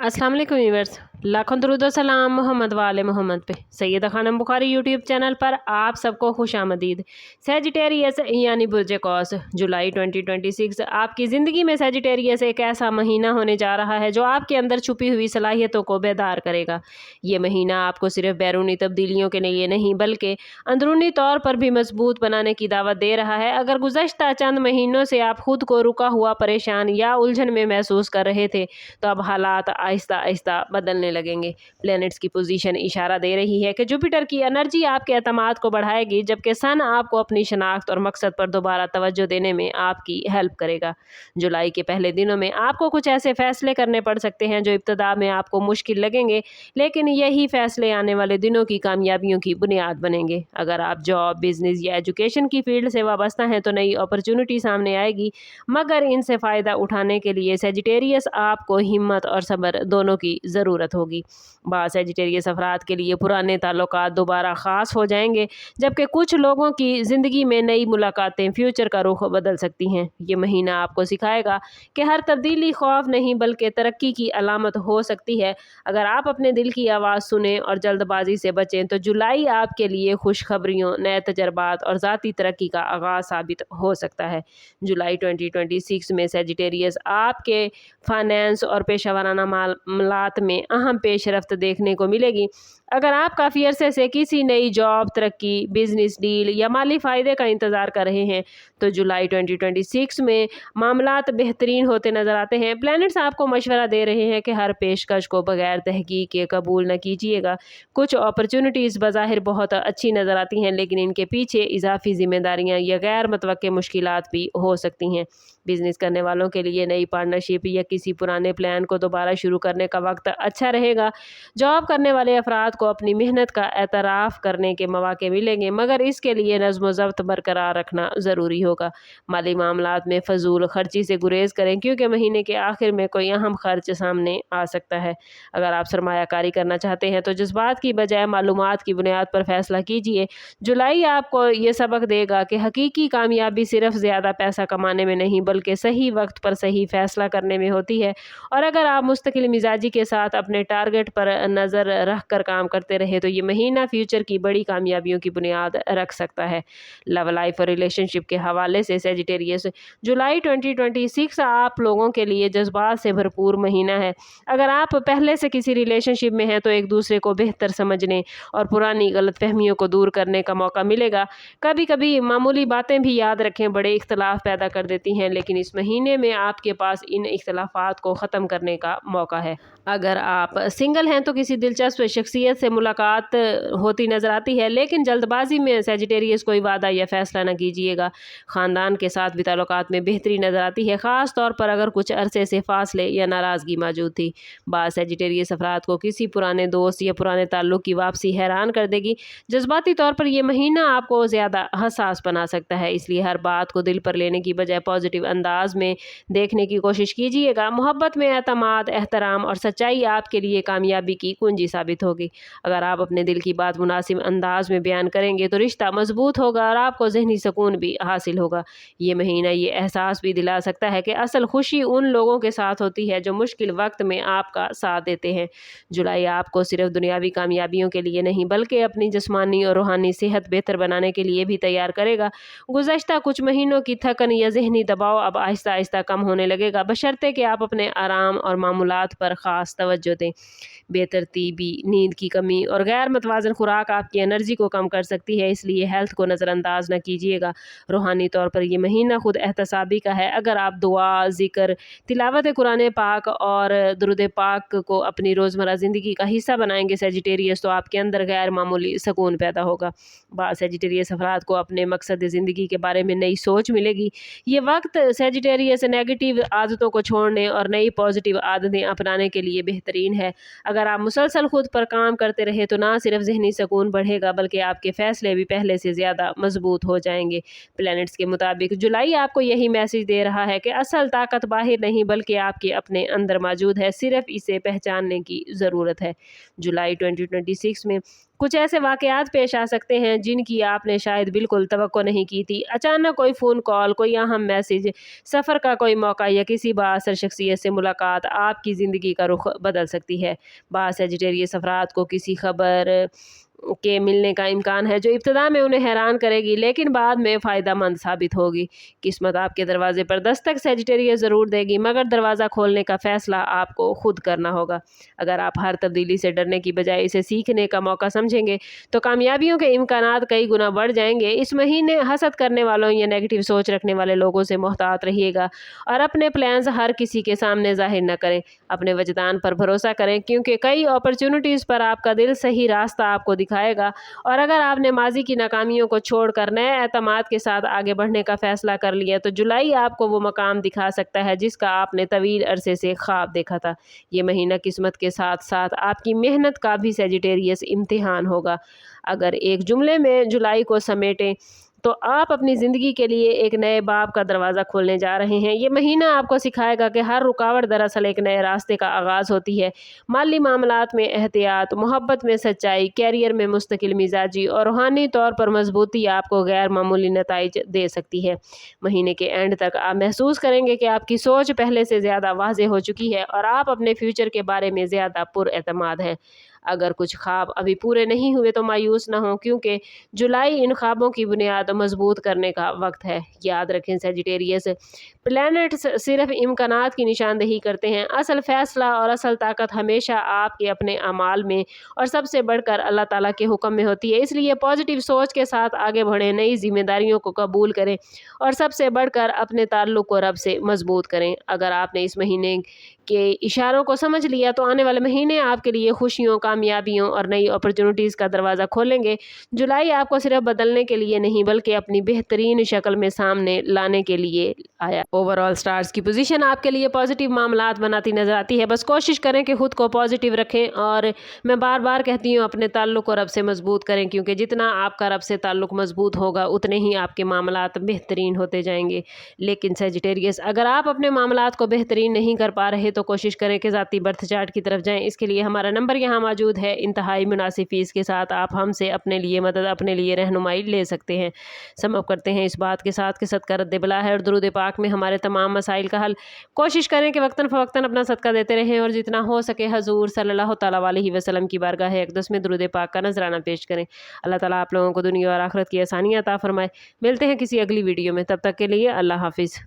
अस्सलाम वालेकुम व्यूअर्स, लाखों दरूद व सलाम मोहम्मद वाले मोहम्मद पे। सैयदा खानम बुखारी यूट्यूब चैनल पर आप सबको खुश आमदीद। सेजिटेरियस यानी बुर्ज कौस, जुलाई 2026 आपकी ज़िंदगी में सेजिटेरियस एक ऐसा महीना होने जा रहा है जो आपके अंदर छुपी हुई सलाहियतों को बेदार करेगा। ये महीना आपको सिर्फ बैरूनी तब्दीलियों के लिए नहीं बल्कि अंदरूनी तौर पर भी मजबूत बनाने की दावत दे रहा है। अगर गुज़श्ता चंद महीनों से आप खुद को रुका हुआ, परेशान या उलझन में महसूस कर रहे थे, तो अब हालात आहिस्ता आहिस्ता बदलने लगेंगे। प्लैनेट्स की पोजीशन इशारा दे रही है कि जुपिटर की एनर्जी आपके एतमाद को बढ़ाएगी, जबकि सन आपको अपनी शनाख्त और मकसद पर दोबारा तवज्जो देने में आपकी हेल्प करेगा। जुलाई के पहले दिनों में आपको कुछ ऐसे फैसले करने पड़ सकते हैं जो इब्तदा में आपको मुश्किल लगेंगे, लेकिन यही फैसले आने वाले दिनों की कामयाबियों की बुनियाद बनेंगे। अगर आप जॉब, बिजनेस या एजुकेशन की फील्ड से वाबस्ता हैं तो नई अपॉर्चुनिटी सामने आएगी, मगर इनसे फ़ायदा उठाने के लिए सेजिटेरियस आपको हिम्मत और सब्र दोनों की ज़रूरत होगी। बाज़ सेजिटेरियस अफराद के लिए पुराने ताल्लुकात दोबारा ख़ास हो जाएंगे, जबकि कुछ लोगों की ज़िंदगी में नई मुलाकातें फ्यूचर का रुख बदल सकती हैं। ये महीना आपको सिखाएगा कि हर तब्दीली खौफ नहीं बल्कि तरक्की की अलामत हो सकती है। अगर आप अपने दिल की आवाज़ सुने और जल्दबाजी से बचें तो जुलाई आपके लिए खुशखबरियों, नए तजर्बात और ज़ाती तरक्की का आगाज़ साबित हो सकता है। जुलाई 2026 में सेजिटेरियस आपके फाइनेंस और पेशा वाराना मामलात में अहम पेशरफ्त देखने को मिलेगी। अगर आप काफ़ी अरसे से किसी नई जॉब, तरक्की, बिजनेस डील या माली फ़ायदे का इंतज़ार कर रहे हैं, तो जुलाई 2026 में मामलात बेहतरीन होते नज़र आते हैं। प्लैनेट्स आपको मशवरा दे रहे हैं कि हर पेशकश को बगैर तहकीक के कबूल न कीजिएगा। कुछ अपॉर्चुनिटीज़ बज़ाहिर बहुत अच्छी नज़र आती हैं, लेकिन इनके पीछे इजाफी ज़िम्मेदारियाँ या गैर मुतवक्के मुश्किलात भी हो सकती हैं। बिजनेस करने वालों के लिए नई पार्टनरशिप या किसी पुराने प्लान को दोबारा शुरू करने का वक्त अच्छा रहेगा। जॉब करने वाले अफराद को अपनी मेहनत का एतराफ़ करने के मौके मिलेंगे, मगर इसके लिए नज़्म व ज़ब्त बरकरार रखना ज़रूरी होगा। माली मामलात में फ़जूल खर्ची से गुरेज करें, क्योंकि महीने के आखिर में कोई अहम खर्च सामने आ सकता है। अगर आप सरमायाकारी करना चाहते हैं तो जज्बात की बजाय मालूमात की बुनियाद पर फैसला कीजिए। जुलाई आपको ये सबक देगा कि हकीकी कामयाबी सिर्फ ज़्यादा पैसा कमाने में नहीं बल्कि सही वक्त पर सही फैसला करने में होती है। और अगर आप मुस्तकिल मिजाजी के साथ अपने टारगेट पर नज़र रख कर काम करते रहे तो ये महीना फ्यूचर की बड़ी कामयाबियों की बुनियाद रख सकता है। लव लाइफ और रिलेशनशिप के हवाले से सेजिटेरियस, जुलाई 2026 आप लोगों के लिए जज्बात से भरपूर महीना है। अगर आप पहले से किसी रिलेशनशिप में हैं तो एक दूसरे को बेहतर समझने और पुरानी गलतफहमियों को दूर करने का मौका मिलेगा। कभी कभी मामूली बातें भी याद रखें बड़े इख्तलाफ पैदा कर देती हैं, लेकिन इस महीने में आपके पास इन इख्तलाफात को ख़त्म करने का मौका है। अगर आप सिंगल हैं तो किसी दिलचस्प शख्सियत से मुलाकात होती नज़र आती है, लेकिन जल्दबाजी में सेजिटेरियस कोई वादा या फ़ैसला न कीजिएगा। ख़ानदान के साथ भी ताल्लुकात में बेहतरी नज़र आती है, ख़ास तौर पर अगर कुछ अरसे से फासले या नाराज़गी मौजूद थी। बाज़ सेजिटेरियस अफराद को किसी पुराने दोस्त या पुराने ताल्लुक़ की वापसी हैरान कर देगी। जज्बाती तौर पर यह महीना आपको ज़्यादा हसास बना सकता है, इसलिए हर बात को दिल पर लेने की बजाय पॉजिटिव अंदाज में देखने की कोशिश कीजिएगा। मोहब्बत में एतमाद, एहतराम और सच्चाई आपके लिए कामयाबी की कुंजी साबित होगी। अगर आप अपने दिल की बात मुनासिब अंदाज में बयान करेंगे तो रिश्ता मजबूत होगा और आपको ज़हनी सुकून भी हासिल होगा। ये महीना ये एहसास भी दिला सकता है कि असल खुशी उन लोगों के साथ होती है जो मुश्किल वक्त में आपका साथ देते हैं। जुलाई आपको सिर्फ दुनियावी कामयाबियों के लिए नहीं बल्कि अपनी जिस्मानी और रूहानी सेहत बेहतर बनाने के लिए भी तैयार करेगा। गुज़श्ता कुछ महीनों की थकन या ज़हनी दबाव अब आहिस्ता आहिस्ता कम होने लगेगा, बशर्ते कि आप अपने आराम और मामूलात पर ख़ास तवज्जो दें। बेतरतीबी, नींद की कमी और गैर मुतवाज़न खुराक आपकी एनर्जी को कम कर सकती है, इसलिए हेल्थ को नज़रअंदाज न कीजिएगा। रूहानी तौर पर यह महीना खुद एहतसाबी का है। अगर आप दुआ, ज़िक्र, तिलावत कुरान पाक और दुरूद पाक को अपनी रोज़मर्रा ज़िंदगी का हिस्सा बनाएंगे सेजिटेरियस, तो आपके अंदर गैर मामूली सुकून पैदा होगा। बाज़ सेजिटेरियस अफराद को अपने मकसद ज़िंदगी के बारे में नई सोच मिलेगी। ये वक्त सेजिटेरियस नेगेटिव आदतों को छोड़ने और नई पॉजिटिव आदतें अपनाने के लिए बेहतरीन है। अगर आप मुसलसल खुद पर काम करते रहे तो ना सिर्फ ज़हनी सुकून बढ़ेगा बल्कि आपके फ़ैसले भी पहले से ज़्यादा मजबूत हो जाएंगे। प्लैनेट्स के मुताबिक जुलाई आपको यही मैसेज दे रहा है कि असल ताकत बाहर नहीं बल्कि आपके अपने अंदर मौजूद है, सिर्फ इसे पहचानने की ज़रूरत है। जुलाई 2026 में कुछ ऐसे वाक़यात पेश आ सकते हैं जिनकी आपने शायद बिल्कुल तवक्को नहीं की थी। अचानक कोई फ़ोन कॉल, कोई अहम मैसेज, सफ़र का कोई मौका या किसी बाअसर शख्सियत से मुलाकात आपकी ज़िंदगी का रुख बदल सकती है। बाज़ सेजिटेरियस अफ़राद को किसी खबर के मिलने का इम्कान है जो इब्तिदा में उन्हें हैरान करेगी लेकिन बाद में फ़ायदेमंद साबित होगी। किस्मत आपके दरवाजे पर दस्तक सेजिटेरियस ज़रूर देगी, मगर दरवाज़ा खोलने का फ़ैसला आपको खुद करना होगा। अगर आप हर तब्दीली से डरने की बजाय इसे सीखने का मौका समझेंगे तो कामयाबियों के इम्कानात कई गुना बढ़ जाएंगे। इस महीने हसद करने वालों या नेगेटिव सोच रखने वाले लोगों से मोहतात रहिएगा और अपने प्लान्स हर किसी के सामने जाहिर न करें। अपने वजदान पर भरोसा करें क्योंकि कई अपॉर्चुनिटीज़ पर आपका दिल सही रास्ता आपको दिखाएगा। और अगर आपने माजी की नाकामियों को छोड़कर नए एतमाद के साथ आगे बढ़ने का फ़ैसला कर लिया तो जुलाई आपको वो मकाम दिखा सकता है जिसका आपने तवील अरसे से ख्वाब देखा था। ये महीना किस्मत के साथ साथ आपकी मेहनत का भी सेजिटेरियस इम्तिहान होगा। अगर एक जुमले में जुलाई को समेटें तो आप अपनी ज़िंदगी के लिए एक नए बाब का दरवाज़ा खोलने जा रहे हैं। ये महीना आपको सिखाएगा कि हर रुकावट दरअसल एक नए रास्ते का आगाज़ होती है। माली मामलात में एहतियात, मोहब्बत में सच्चाई, कैरियर में मुस्तकिल मिजाजी और रूहानी तौर पर मजबूती आपको गैर मामूली नताइज दे सकती है। महीने के एंड तक आप महसूस करेंगे कि आपकी सोच पहले से ज़्यादा वाज़ेह हो चुकी है और आप अपने फ्यूचर के बारे में ज़्यादा पुरएतमाद हैं। अगर कुछ ख्वाब अभी पूरे नहीं हुए तो मायूस ना हों क्योंकि जुलाई इन ख्वाबों की बुनियाद मजबूत करने का वक्त है। याद रखें सेजिटेरियस, प्लैनेट्स सिर्फ इम्कानात की निशानदेही करते हैं। असल फैसला और असल ताकत हमेशा आपके अपने अमाल में और सबसे बढ़कर अल्लाह ताला के हुक्म में होती है। इसलिए पॉजिटिव सोच के साथ आगे बढ़ें, नई जिम्मेदारियों को कबूल करें और सबसे बढ़कर अपने ताल्लुक़ को रब से मजबूत करें। अगर आपने इस महीने के इशारों को समझ लिया तो आने वाले महीने आपके लिए खुशियों, कामयाबियों और नई अपॉर्चुनिटीज़ का दरवाज़ा खोलेंगे। जुलाई आपको सिर्फ बदलने के लिए नहीं बल्कि अपनी बेहतरीन शक्ल में सामने लाने के लिए आया। ओवरऑल स्टार्स की पोजीशन आपके लिए पॉजिटिव मामलात बनाती नजर आती है। बस कोशिश करें कि खुद को पॉजिटिव रखें और मैं बार बार कहती हूँ अपने ताल्लुक़ को रब से मजबूत करें क्योंकि जितना आपका रब से ताल्लुक़ मजबूत होगा उतने ही आपके मामलात बेहतरीन होते जाएंगे। लेकिन सेजिटेरियस, अगर आप अपने मामलात को बेहतरीन नहीं कर पा रहे तो कोशिश करें कि ज़ाती बर्थ चार्ट की तरफ जाएं। इसके लिए हमारा नंबर यहाँ मौजूद है। इंतहाई मुनासिब फीस के साथ आप हमसे अपने लिए मदद, अपने लिए रहनुमाई ले सकते हैं। समाप्त करते हैं इस बात के साथ कि सदका रद्द बला है और दुरूद पाक में हमारे तमाम मसाइल का हल। कोशिश करें कि वक्तन फ़वक्तन अपना सदका देते रहें और जितना हो सके हजूर सल्लल्लाहु तआला अलैहि वसल्लम की बारगाह अक़दस में दुरूद पाक का नजराना पेश करें। अल्लाह ताला आप लोगों को दुनिया और आखिरत की आसानियाँ अता फरमाए। मिलते हैं किसी अगली वीडियो में, तब तक के लिए अल्लाह हाफिज़।